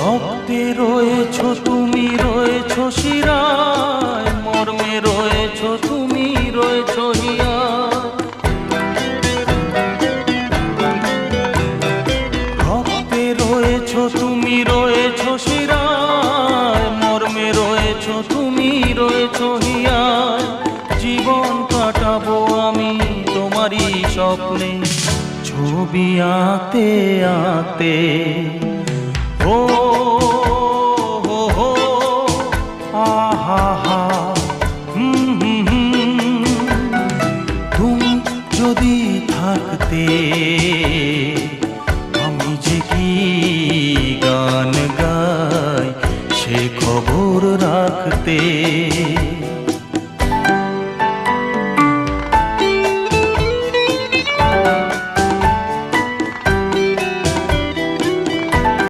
রক্তে রয়েছো তুমি, রয়েছো শিরায়, মর্মে রয়েছো তুমি, রয়েছো হিয়ায়। রক্তে রয়েছো তুমি, রয়েছো শিরায়, মর্মে রয়েছো তুমি, রয়েছো হিয়ায়। জীবন কাটাবো আমি তোমারই স্বপ্নে, ছবি আঁকতে আঁকতে।